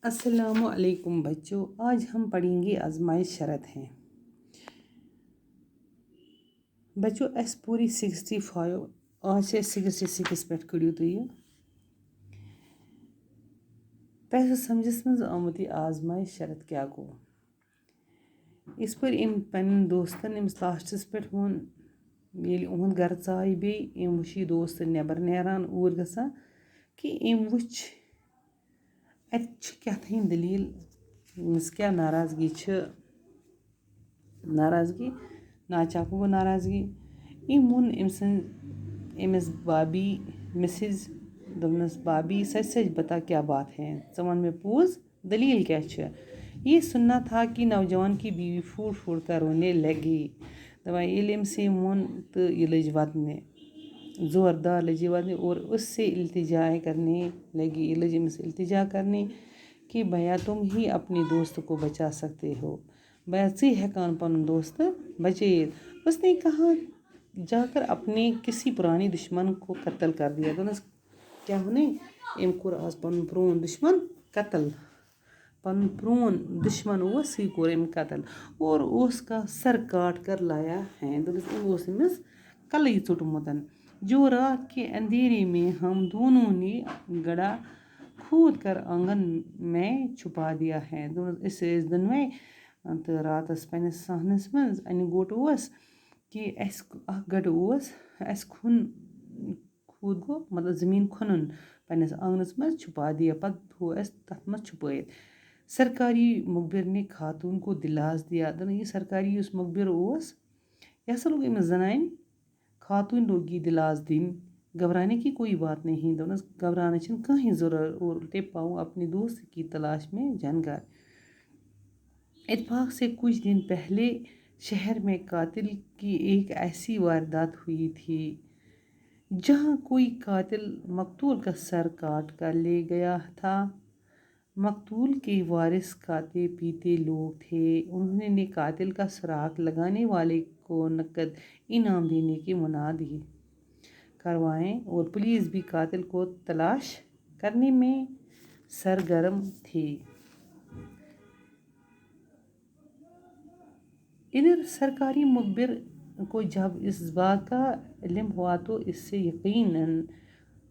السلام علیکم بچوں، آج ہم پڑھیں گے آزمائش شرط ہیں۔ بچوں اس پوری 65 آج سے 66 پہ کڑیو تو یہ تہ سمجھس مز آمت یہ آزمائش شرط کیا گو اس پر پن دوستن امس لاسٹس پہ وون یل اہد گھر ژاے بی وچ یہ دوست نیبر نیران اور گژھان کہ وچ ات کیاتھین دلیل امس کیا ناراضگی ناراضگی ناچاپو گو ناراضگی وون امس بابی مسز دپنس بابی سچ سچ بتا کیا بات ہے، ژٕ ون مے پوز دلیل کیا چھ۔ یہ سننا تھا کہ نوجوان کی بیوی پھوٹ پھوٹ کر رونے لگی۔ دپان ییٚلہِ أمِس یہِ ووٚن تہٕ یہ لٔج ودنہِ، زوردار لٔج یہ ودنہِ اور اس سے التجا کرنے لگی۔ یہ لٔج أمِس التجا کرنے کہ بھیا تم ہی اپنے دوست کو بچا سکتے ہو، بھیا ژٕے ہیکان پنن دوست بچائیت۔ اس نے کہا جا کر اپنے کسی پرانے دشمن کو قتل کر دیا۔ دپنس کیا ونے أمۍ کوٚر آز پنن پرون دشمن قتل، پنن پرون دشمن سُے کوٚر أمۍ قتل اور اس کا سر کاٹ کر لایا ہے۔ دپنس أمۍ اوس أمِس کلٕے ژوٚٹمُت۔ جو رات کے اندھیرے میں ہم دونوں نے گڑھا کھود کر آنگن میں چھپا دیا ہے۔ دپنس أسۍ ٲسۍ دۄنوے تہٕ راتس پننس صحنس منٛز انہِ گوٚٹ اوس کہ اسہِ اکھ گڑٕ اوس اسہِ کھود گوٚو مطلب زمیٖن کھنُن پننس آنگنس منٛز چھپا دیا، پتہٕ تھوو اسہِ تتھ منٛز چھپٲیِتھ۔ سرکاری مخبر نے خاتون کو دلاس دیا۔ دپان یہ سرکاری یُس مخبر اوس یہ ہسا لوگ أمِس زنانہِ خاتون لوگ یہ دلاس دِنۍ، گھبرانے کی کوئی بات نہیں۔ دپنس گھبرانے چھنہٕ کٕہٕنۍ ضرورت اور الٹے پاؤں اپنے دوست کی تلاش میں جن گھر۔ اتفاق سے کچھ دن پہلے شہر میں قاتل کی ایک ایسی واردات ہوئی تھی جہاں کوئی قاتل مقتول کا سر کاٹ کر لے گیا تھا۔ مقتول کے وارث کھاتے پیتے لوگ تھے۔ انہوں نے قاتل کا سراغ لگانے والے کو نقد انعام دینے کے منادی کروائے اور پولیس بھی قاتل کو تلاش کرنے میں سرگرم تھی۔ ادھر سرکاری مخبر کو جب اس بات کا علم ہوا تو اس سے یقین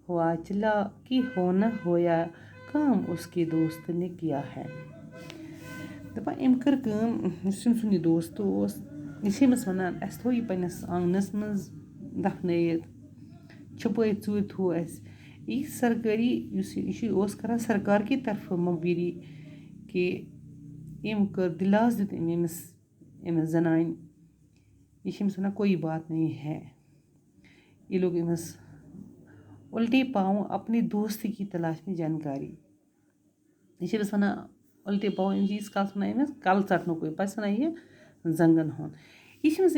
ہوا چلا کہ ہونا ہویا کام اس کے دوست نے کیا ہے۔ دپان أمۍ کٔر کٲم، یُس أمۍ سُنٛد یہِ دوست اوس یہِ چھِ أمِس وَنان اَسہِ تھوٚو یہِ پنٛنِس آنٛگنَس منٛز دفنٲیِتھ، چھُپٲیِتھ ژوٗرِ تھوٚو اَسہِ یہِ سرکٲری یہِ اوس کران سرکار کی طرفہٕ مخبری کہ أمۍ کٔر دلاس دیُت أمِس زنانہِ، یہ چھِ أمِس وَنان کوئی بات نہیں ہے۔ یہ لوگ أمِس الٹے پاؤں اپنے دوست کی تلاش میں جانکاری، یہ چھِ أمِس وَنان الٹے پاؤں أمِس ییٖتِس کالس وَنان أمِس کَلہٕ ژٹنُکُے پتہٕ چھِ وَنان یہِ زنٛگن ہُنٛد۔ یہ چھِ أمِس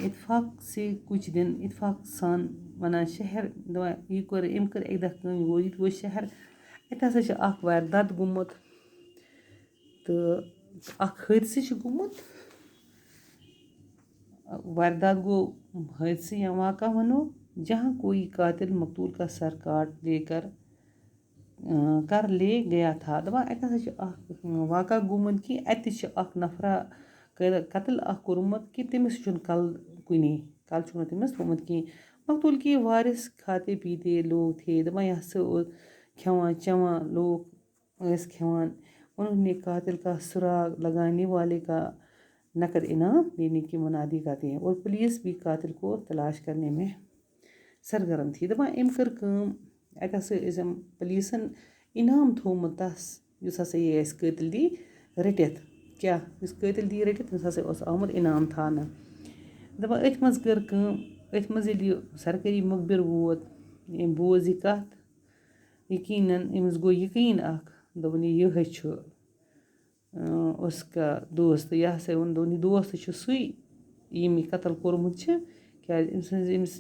اتفاق سے کچھ دن اتفاق سان وَنان شہر دپان أمۍ کٔر اَکہِ دۄہ کٲم یہِ ووت شہر، اَتہِ ہسا چھِ اکھ واردات گوٚمُت تہٕ اکھ حٲدثہٕ چھُ گوٚمُت۔ واردات گوٚو حٲدثہٕ یا واقعہ وَنو جہاں کوئی قاتل مقتول کا سر کاٹ کر لے گیا تھا۔ دپان اَتہِ ہسا چھُ اکھ واقعہ گوٚمُت کہ اَتہِ چھُ اکھ نفرا قتل اکھ کوٚرمُت کہ تٔمِس چھُنہٕ کلہٕ کُنے، کلہٕ چھُنہٕ تٔمِس تھوٚمُت کِہیٖنۍ۔ مقتول کے وارث کھاتے پیتے لوگ تھے۔ دپان یہِ ہسا اوس کھٮ۪وان چٮ۪وان لوگ ٲسۍ کھٮ۪وان۔ انہوں نے قاتل کا سراغ لگانے والے کا نقد انعام دینے کی منادی کرتے ہیں اور پولیس بھی قاتل کو تلاش کرنے میں سرگرم تھی۔ دپان أمۍ کٔر کٲم، اَتہِ ہسا ٲسۍ أمۍ پولیسن انعام تھوٚومُت تس یُس ہسا یہِ اَسہِ قٲتل دی رٔٹِتھ، کیٛاہ یُس قٲتل دی رٔٹِتھ تٔمِس ہسا اوس آمُت انعام تھاونہٕ۔ دپان أتھۍ منٛز کٔر کٲم، أتھۍ منٛز ییٚلہِ یہِ سرکٲری مخبر ووت أمۍ بوز یہِ کتھ یقیٖنن أمِس گوٚو یقیٖن اکھ دوٚپُن یِہوٚے چھُ اس کا دوست، یہِ ہسا ووٚن دوٚپُن یہِ دوست چھُ سُے ییٚمۍ یہِ قتل کوٚرمُت چھُ، کیٛازِ أمِس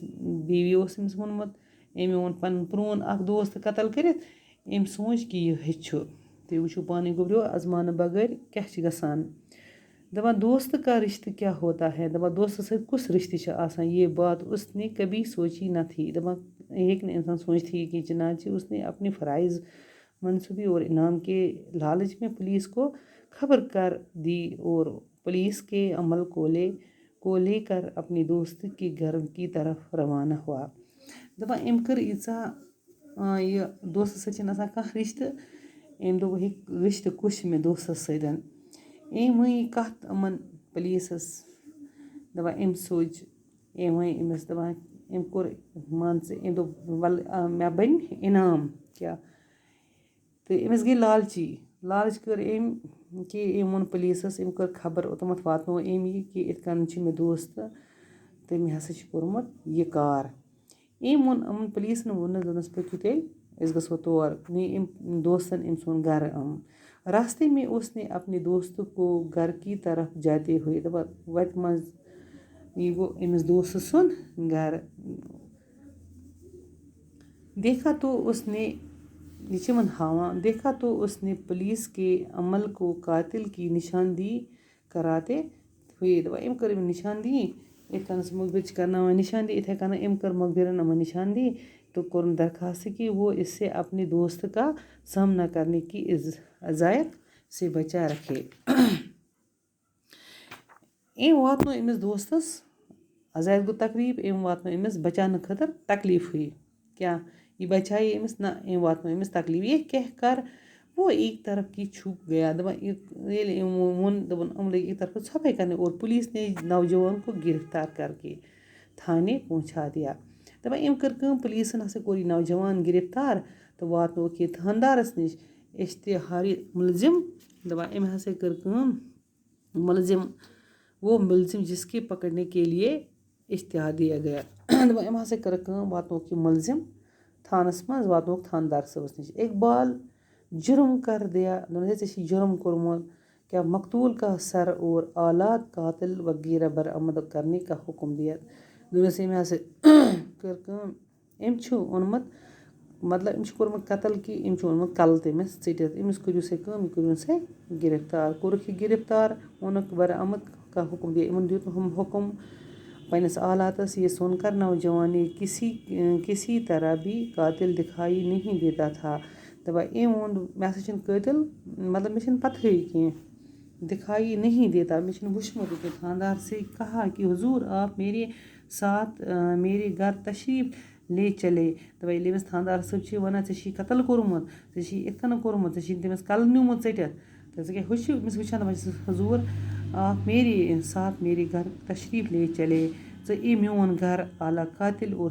بیوی اوس أمِس ووٚنمُت أمۍ اوٚن پنُن پرون اکھ دوست قتل کٔرِتھ، أمۍ سوٗنٛچ کہ یِہوٚے چھُ۔ تُہۍ وٕچھِو پانے گوبرو آزماونہٕ بغٲر کیٛاہ چھِ گژھان۔ دپان دوست کا رشتہ کیا ہوتا ہے، دپان دوستس سۭتۍ کُس رشتہٕ چھُ آسان، یہ بات اس نے کبھی سوچی نہ تھی۔ دپان ہیٚکہِ نہٕ اِنسان سوٗنٛچتھٕے کہ چنانچہ اس نے اپنے فرائض منصوبے اور انعام کے لالچ میں پولیس کو خبر کر دی اور پولیس کے عمل کو لے کر اپنی دوست کے گھر کی طرف روانہ ہوا. دپان أمۍ کٔر ییٖژاہ یہِ دوستہٕ سۭتۍ چھِنہٕ آسان کانٛہہ رِشتہٕ. أمۍ دوٚپ یہِ رِشتہٕ کُس چھِ مےٚ دوستَس سۭتۍ. أمۍ ؤنۍ یہِ کَتھ یِمَن پُلیٖسَس. دَپان أمۍ سوٗنٛچ أمۍ ؤنۍ أمِس دَپان أمۍ کوٚر مان ژٕ أمۍ دوٚپ وَلہٕ مےٚ بَنہِ انعام کیٛاہ. تہٕ أمِس گٔے لالچ کٔر أمۍ کہِ أمۍ ووٚن پُلیٖسَس أمۍ کٔر خبر اوٚتامَتھ واتنوو أمۍ یہِ کہِ یِتھ کٔنۍ چھِ مےٚ دوستہٕ تہٕ مےٚ ہَسا چھِ کوٚرمُت یہِ کار. أمۍ ووٚن یِمَن پُلیٖسَن ووٚننَس دوٚپنَس پٔکِو تیٚلہِ أسۍ گژھو تور. نی أمۍ دوستن أمۍ سُنٛد گَرٕ راستے میں اس نے اپنے دوست کو گھر کی طرف جاتے ہوئے دپان وَتہِ منٛز یہِ گوٚو أمِس دوست سُنٛد گَرٕ. دیکھا تو اس نے یہ چھِ یِمن ہاوان دیکھا تو اس نے پولیس کے عمل کو قاتل کی نشاندہی کراتے ہوئے. دپان أمۍ کٔر أمِس نِشاندہی یِتھ کٔنۍ سُہ مُخبِر چھِ کرناوان نِشاندہی یِتھَے کٔنۍ أمۍ کٔر مُخبِرن یِمن نِشاندہی تو کوٚرُن درخواست کہ وہ اس سے اپنے دوست کا سامنا کرنے کی اذیت سے بچا رکھے. أمۍ واتنوو أمِس دوستس اذیت گوٚو تکلیٖف أمۍ واتنوو أمِس بچاونہٕ خٲطرٕ تکلیٖفٕے کیٛاہ یہِ بچایے أمِس نہ أمۍ واتنوو أمِس تکلیٖف. یہ کہہ کر وہ ایک طرف کی چھپ گیا. دپان ییٚلہِ أمۍ ووٚن دوٚپُن یِم لٔگۍ ایک طرف ژھۄپَے کرنہِ اور پولیس نے نوجوان کو گرفتار کر کے تھانے پہنچا دیا. دپان أمۍ کٔر کٲم پُلیٖسَن ہسا کوٚر یہِ نوجوان گرفتار تہٕ واتنووُکھ یہِ تھاندارَس نِش اشتہاری مُلزِم. دپان أمۍ ہسا کٔر کٲم وہ مُلزِم جس کے پکڑنے کے لیے اشتہار دیا گیا. دپان أمۍ ہسا کٔر کٲم واتنووُکھ یہِ مُلزِم تھانَس منٛز واتنووُکھ تھاندار صٲبَس نِش. اقبال جُرم کر دیا. دپان ہے ژےٚ چھِ جُرم کوٚرمُت کیا مقتول کا سر اور آلات قاتل وغیرہ برآمد کرنے کا حکم دیا. دوٚپنَس أمۍ ہسا کٔر کٲم أمۍ چھُ اوٚنمُت مطلب أمۍ چھُ کوٚرمُت قتل کہِ أمۍ چھُ اوٚنمُت کَلہٕ تٔمِس ژٔٹِتھ. أمِس کٔرِو سا کٲم یہِ کٔرِوُن سا گرفتار. کوٚرُکھ یہِ گرفتار اوٚنُکھ برآمد کا حکم دیا. یِمن دیُت ہُم حکم پنٛنِس آلاتس یہ سُن کر نوجوان نے کسی طرح بھی قاتل دکھائی نہیں دیتا تھا. دپان أمۍ ووٚن مےٚ ہسا چھِنہٕ قٲتِل مطلب مےٚ چھِنہٕ پتہٕے کینٛہہ دکھائی نہیں دیتا مےٚ چھِنہٕ وٕچھمُتٕے کینٛہہ. تھاندار سے کہا کہ حضور آپ میرے ساتھ میرے گھر تشریف لے چلے. دپان ییٚلہِ أمِس تھاندار صٲب چھِ وَنان ژےٚ چھی قتل کوٚرمُت ژےٚ چھی یِتھ کٔنۍ کوٚرمُت ژےٚ چھی تٔمِس کَلہٕ نیوٗمُت ژٔٹِتھ تہٕ ژٕ کیٛاہ ہُہ چھِ أمِس وٕچھان دپان چھِس حضوٗر آپ میرے ساتھ میرے گھر تشریف لے چلے. ژٕ یہِ میون گَرٕ اعلیٰ قاتل اور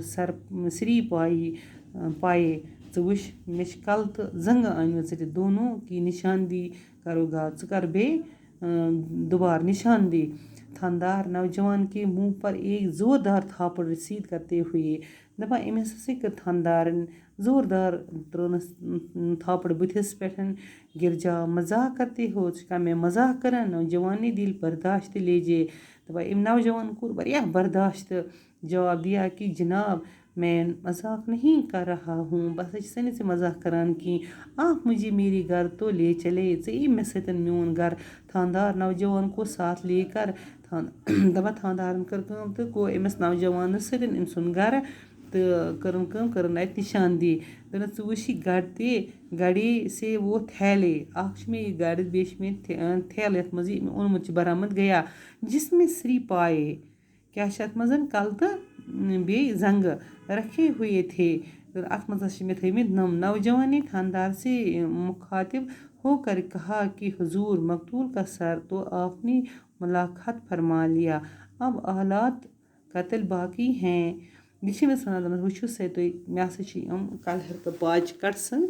سری پایے ژٕ وٕچھ مےٚ چھِ کَلہٕ تہٕ زنٛگہٕ آنمٕژ ژٔٹِتھ. دونوں کی نشاندہی کرو گا ژٕ کر بیٚیہِ دوبارٕ نشاندہی. تھاندار نوجوان کے منہ پر ایک زوردار تھاپڑ رسید کرتے ہوئے. دپان أمِس ہسا کٔر تھاندارن زوردار ترٛٲونَس تھاپڑ بٕتھِس پٮ۪ٹھ. گرجا مزاق کرتے ہو ژٕ چھُکھا مےٚ مزاق کران. نوجوان نے دل برداشت لیجے. دپان أمۍ نوجوان کوٚر واریاہ برداشت جواب دیا کہ جناب میں مزاق نہیں کر رہا ہوں بہٕ ہسا چھَس نہٕ ژےٚ مزاق کران کینٛہہ. آپ مجھے میرے گھر تو لے چلے ژٕ یہِ مےٚ سۭتۍ میون گَرٕ. تھاندار نوجوان کو ساتھ لے کر دپان تھاندارن کٔر کٲم تہٕ گوٚو أمِس نوجوانَس سۭتۍ أمۍ سُنٛد گَرٕ تہٕ کٔرٕن کٲم کٔرٕن اَتہِ نِشاندہی. دوٚپنَس ژٕ وٕچھ یہِ گڑے سے وہ تھیلے اکھ چھُ مےٚ یہِ گڑِتھ بیٚیہِ چھِ مےٚ تھیلہٕ یَتھ منٛز یہِ اوٚنمُت چھِ برآمد گیا. جس میں سری پایے کیٛاہ چھِ اَتھ منٛز کَلہٕ تہٕ بیٚیہِ زنٛگہٕ رکھے ہوئے تھے. اَتھ منٛز ہسا چھِ مےٚ تھٲیمٕتۍ نَم. نوجوان نے تھاندار سے مخاطب ہو کر کہا کہ حضور مقتول کا سر تو آپ نے ملاقات فرما لیا اب آلات قتل باقی ہیں. یہِ چھِ أمِس وَنان دَپان وٕچھِو سا تُہۍ مےٚ ہسا چھِ یِم کَلہٕ تہٕ پاچہِ کَٹسن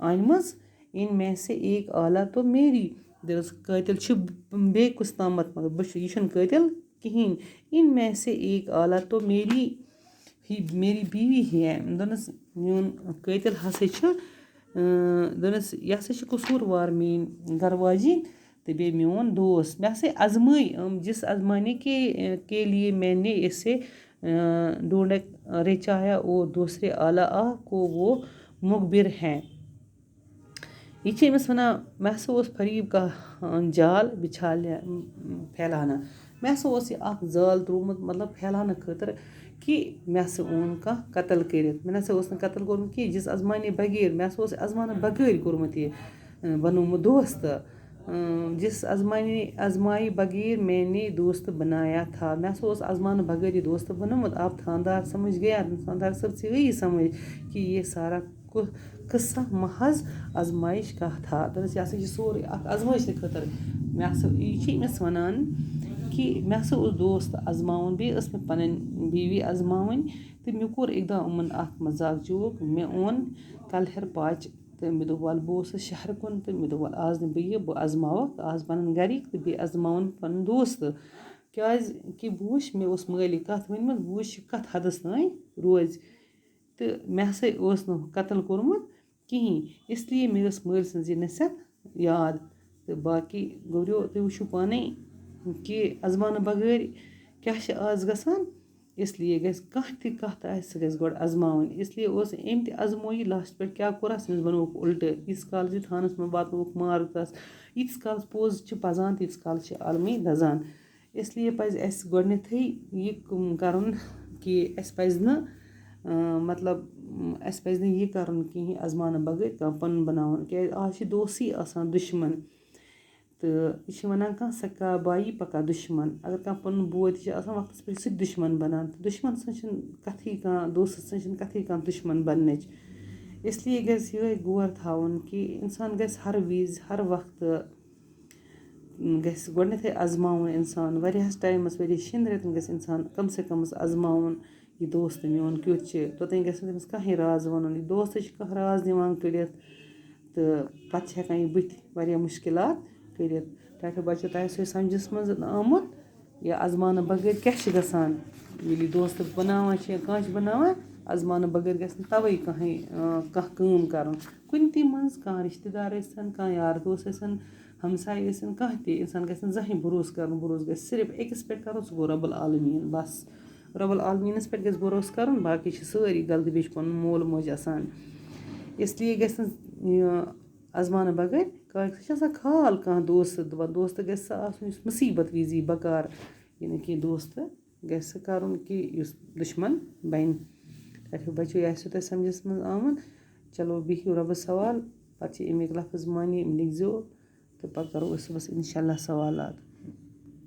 آنمٕژ اِن میں سے ایک آلہ تو میری. دوٚپنَس قٲتِل چھُ بیٚیہِ کُس تامَتھ مگر یہِ چھُنہٕ قٲتِل کِہیٖنۍ. اِن میں سے ایک آلہ تو میری بیوی ہے. دوٚپنَس میون قٲتِل ہسا چھُ دوٚپنَس یہِ ہسا چھِ قصوٗروار میٛٲنۍ گَرٕ واجِنۍ تہٕ بیٚیہِ میون دوست. مےٚ ہسا آزمٲے جس آزمانے کے لیے میں نے اسے ڈھونڈ رچایا اور دوسرے آلہ کو وہ مخبر ہیں. یہِ چھِ أمِس وَنان مےٚ ہسا اوس فریٖب کا جال پھیلانا. مےٚ ہسا اوس یہِ اکھ زال ترٛوومُت مطلب پھیلاونہٕ خٲطرٕ کہ مےٚ ہسا اوٚن کانٛہہ قتل کٔرِتھ مےٚ نسا اوس نہٕ قتل کوٚرمُت کینٛہہ جِس ازمانے بغیر مےٚ ہسا اوس ازمانہٕ بغٲر کوٚرمُت یہِ بنومُت دوست جس آزمائے بغیر میں نے دوست بنایا تھا مےٚ ہسا اوس آزمانہٕ بغٲر یہِ دوست بنومُت اب تھاندار سمجھ گیا تھاندار صٲب ژےٚ گٔیی سمجھ کہ یہ سارا قصہ محض آزمائش کا تھا دوٚپنَس یہِ ہسا چھِ سورُے اکھ آزمٲیشہِ خٲطرٕ مےٚ ہسا یہِ چھِ أمِس وَنان کہ مےٚ ہسا اوس دوست آزماوُن بیٚیہِ ٲس مےٚ پنٕنۍ بیوی آزماوٕنۍ تہٕ مےٚ کوٚر اَکہِ دۄہ یِمن اکھ مزاق جوک مےٚ اوٚن کلہر پاچہِ تہٕ مےٚ دوٚپ وَلہٕ بہٕ اوسُس شہرٕ کُن تہٕ مےٚ دوٚپ وَلہٕ آز نہٕ بہٕ یہِ بہٕ آزماوَکھ آز پَنٕنۍ گَرِکۍ تہٕ بیٚیہِ آزماوَن پَنُن دوست کیٛازِ کہِ بہٕ وٕچھِ مےٚ اوس مٲلۍ یہِ کَتھ ؤنمٕژ بہٕ وٕچھِ یہِ کَتھ حدس تانۍ روزِ تہٕ مےٚ ہسا اوس نہٕ قتل کوٚرمُت کِہیٖنۍ اِسلیے مےٚ ٲس مٲلۍ سٕنٛز یہِ نصیحت یاد تہٕ باقٕے گوٚبریو تُہۍ وٕچھِو پانَے کہ آزماونہٕ بغٲر کیٛاہ چھِ آز گژھان اِسلیے گژھِ کانٛہہ تہِ کَتھ آسہِ سُہ گژھِ گۄڈٕ آزماوٕنۍ اِسلیے اوس أمۍ تہِ آزمو یہِ لاسٹَس پٮ۪ٹھ کیٛاہ کوٚرہَس أمِس بنووُکھ اُلٹہٕ ییٖتِس کالَس یہِ تھانَس منٛز واتنووُکھ مارکَس ییٖتِس کالَس پوٚز چھِ پَزان تیٖتِس کالَس چھِ عالمٕے دَزان اِسلیے پَزِ اَسہِ گۄڈنٮ۪تھٕے یہِ کَرُن کہِ اَسہِ پَزِ نہٕ مطلب اَسہِ پَزِ نہٕ یہِ کَرُن کِہیٖنۍ آزماونہٕ بغٲر کانٛہہ پَنُن بَناوُن کیٛازِ آز چھِ دوسٕے آسان دُشمَن تہٕ یہِ چھِ وَنان کانٛہہ سَکا بایی پَکا دُشمَن اگر کانٛہہ پَنُن بوے تہِ چھِ آسان وقتَس پٮ۪ٹھ سُہ تہِ دُشمَن بَنان تہٕ دُشمَن سٕنٛز چھِنہٕ کَتھٕے کانٛہہ دوستہٕ سٕنٛز چھِنہٕ کَتھٕے کانٛہہ دُشمَن بَننٕچ اِسلیے گژھِ یِہوٚے غور تھاوُن کہِ اِنسان گژھِ ہر وِزِ ہر وقتہٕ گژھِ گۄڈنٮ۪تھٕے آزماوُن اِنسان واریاہَس ٹایمَس ؤرِیَس شٮ۪ن رٮ۪تَن گژھِ اِنسان کَم سے کَم آزماوُن یہِ دوست میون کیُتھ چھِ توٚتانۍ گژھِ نہٕ تٔمِس کٕہۭنۍ راز وَنُن یہِ دوستَے چھِ کانٛہہ راز نِوان کٔڑِتھ تہٕ پَتہٕ چھِ ہٮ۪کان یہِ بٕتھِ واریاہ مُشکلات کٔرِتھ ٹاٹھو بَچو تۄہہِ آسیو سَمجھَس منٛز آمُت یہِ آزماونہٕ بغٲر کیٛاہ چھِ گژھان ییٚلہِ یہِ دوستہٕ بَناوان چھِ یا کانٛہہ چھِ بَناوان آزماونہٕ بغٲر گژھِ نہٕ تَوَے کانٛہہ کٲم کَرُن کُنہِ تہِ منٛز کانٛہہ رِشتہٕ دار ٲسۍتَن کانٛہہ یار دوس ٲسۍتَن ہمساے ٲسِن کانٛہہ تہِ اِنسان گژھِ نہٕ زٕہٕنۍ بروسہٕ کَرُن بروسہٕ گژھِ صرف أکِس پٮ۪ٹھ کَرُن سُہ گوٚو رۄب العالمیٖن بَس رۄب العالمیٖنَس پٮ۪ٹھ گژھِ بروسہٕ کَرُن باقٕے چھِ سٲری غلطی بیٚیہِ چھِ پَنُن مول موج آسان اِسلیے گژھِ نہٕ یہِ آزماونہٕ بغٲر سُہ چھِ آسان خال کانٛہہ دوستہٕ دَپان دوستہٕ گژھِ سُہ آسُن یُس مُصیٖبت وِزِ یی بکار یہِ نہٕ کینٛہہ دوستہٕ گژھِ سُہ کَرُن کہِ یُس دُشمَن بَنہِ ٹھیٖک بَچو یہِ آسیو تۄہہِ سَمجھَس منٛز آمُت چلو بِہِو رۄبَس حوال پَتہٕ چھِ اَمِکۍ لفظ معنے یِم لیکھزیو تہٕ پَتہٕ کَرو أسۍ صُبحس اِنشاء اللہ سوالات